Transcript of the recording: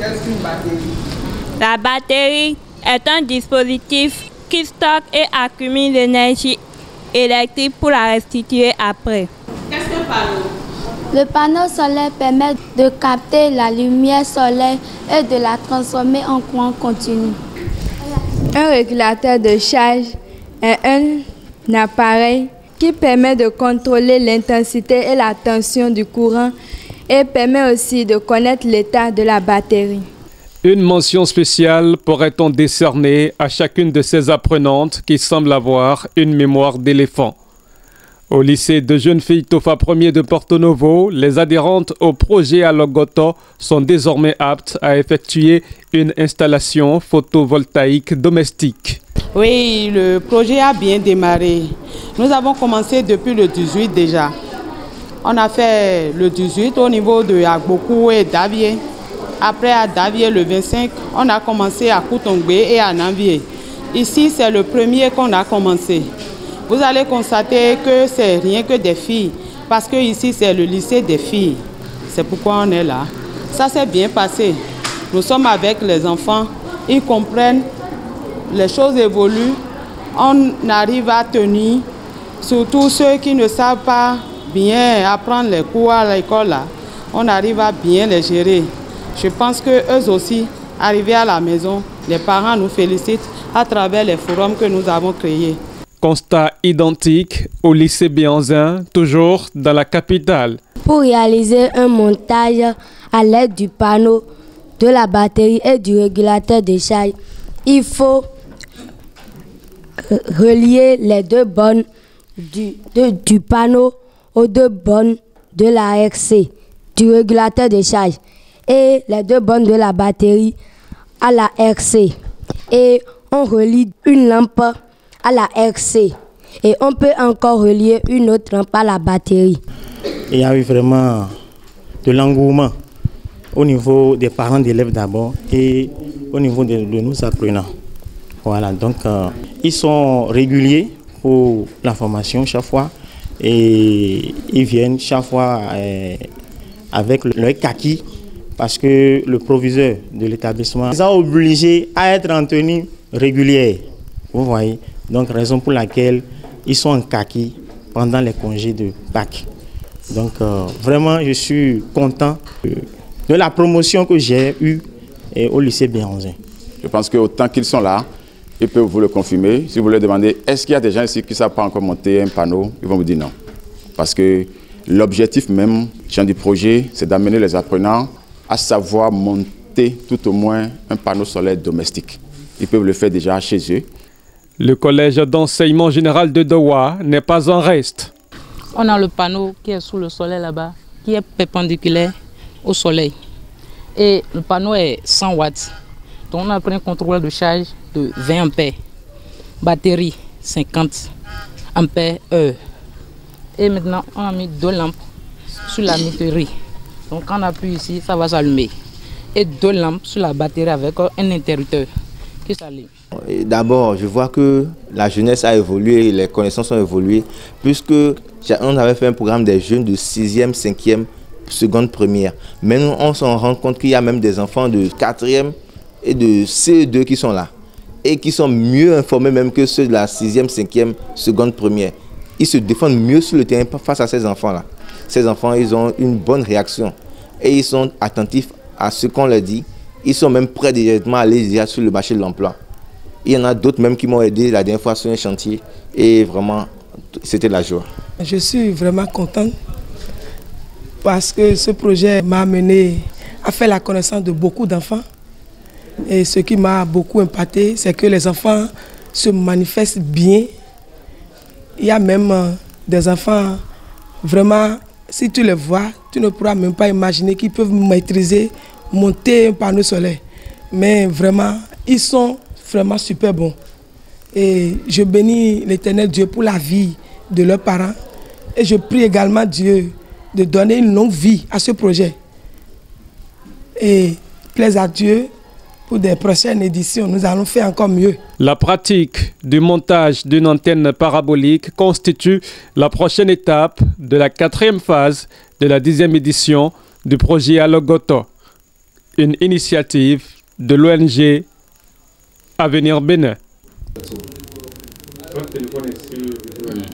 Qu'est-ce qu'une batterie? La batterie est un dispositif qui stocke et accumule l'énergie électrique pour la restituer après. Qu'est-ce qu'un panneau? Le panneau solaire permet de capter la lumière solaire et de la transformer en courant continu. Un régulateur de charge est un appareil qui permet de contrôler l'intensité et la tension du courant et permet aussi de connaître l'état de la batterie. Une mention spéciale pourrait-on décerner à chacune de ces apprenantes qui semblent avoir une mémoire d'éléphant. Au lycée de jeunes filles Tofa 1er de Porto Novo, les adhérentes au projet Alogoto sont désormais aptes à effectuer une installation photovoltaïque domestique. Oui, le projet a bien démarré. Nous avons commencé depuis le 18 déjà. On a fait le 18 au niveau de Agbokou et Davier. Après à Davier le 25, on a commencé à Koutongbe et à Namvier. Ici, c'est le premier qu'on a commencé. Vous allez constater que c'est rien que des filles, parce que ici c'est le lycée des filles. C'est pourquoi on est là. Ça s'est bien passé. Nous sommes avec les enfants, ils comprennent, les choses évoluent, on arrive à tenir, surtout ceux qui ne savent pas bien apprendre les cours à l'école là, on arrive à bien les gérer. Je pense que eux aussi, arrivés à la maison, les parents nous félicitent à travers les forums que nous avons créés. Constat identique au lycée Béanzin, toujours dans la capitale. Pour réaliser un montage à l'aide du panneau, de la batterie et du régulateur de charge, il faut relier les deux bornes du panneau aux deux bornes de la RC, du régulateur de charge, et les deux bornes de la batterie à la RC. Et on relie une lampe à la RC et on peut encore relier une autre lampe à la batterie. Il y a eu vraiment de l'engouement au niveau des parents d'élèves d'abord et au niveau de nos apprenants. Voilà, donc ils sont réguliers pour la formation chaque fois et ils viennent chaque fois avec leur kaki parce que le proviseur de l'établissement les a obligés à être en tenue régulière. Vous voyez, donc raison pour laquelle ils sont en kaki pendant les congés de Pâques. Donc vraiment, je suis content de la promotion que j'ai eue au lycée Béanzin. Je pense qu'autant qu'ils sont là, ils peuvent vous le confirmer. Si vous leur demandez, est-ce qu'il y a des gens ici qui ne savent pas encore monter un panneau, ils vont vous dire non. Parce que l'objectif même du projet, c'est d'amener les apprenants à savoir monter tout au moins un panneau solaire domestique. Ils peuvent le faire déjà chez eux. Le collège d'enseignement général de Dowa n'est pas en reste. On a le panneau qui est sous le soleil là-bas, qui est perpendiculaire au soleil. Et le panneau est 100 watts. Donc on a pris un contrôleur de charge de 20 ampères. Batterie 50 ampères heure. Et maintenant on a mis 2 lampes sur la miterie. Donc quand on appuie ici, ça va s'allumer. Et 2 lampes sur la batterie avec un interrupteur qui s'allume. D'abord, je vois que la jeunesse a évolué, les connaissances ont évolué, puisque on avait fait un programme des jeunes de 6e, 5e, seconde, première. Mais nous, on s'en rend compte qu'il y a même des enfants de 4e et de CE2 qui sont là, et qui sont mieux informés même que ceux de la 6e, 5e, seconde, première. Ils se défendent mieux sur le terrain face à ces enfants-là. Ces enfants, ils ont une bonne réaction, et ils sont attentifs à ce qu'on leur dit. Ils sont même prêts directement à aller sur le marché de l'emploi. Il y en a d'autres même qui m'ont aidé la dernière fois sur un chantier et vraiment, c'était de la joie. Je suis vraiment contente parce que ce projet m'a amené à faire la connaissance de beaucoup d'enfants. Et ce qui m'a beaucoup impacté, c'est que les enfants se manifestent bien. Il y a même des enfants, vraiment, si tu les vois, tu ne pourras même pas imaginer qu'ils peuvent maîtriser, monter un panneau solaire. Mais vraiment, ils sont vraiment super bons. Et je bénis l'Éternel Dieu pour la vie de leurs parents. Et je prie également Dieu de donner une longue vie à ce projet. Et plaise à Dieu pour des prochaines éditions. Nous allons faire encore mieux. La pratique du montage d'une antenne parabolique constitue la prochaine étape de la 4e phase de la 10e édition du projet Alogoto. une initiative de l'ONG Avenir Bénin.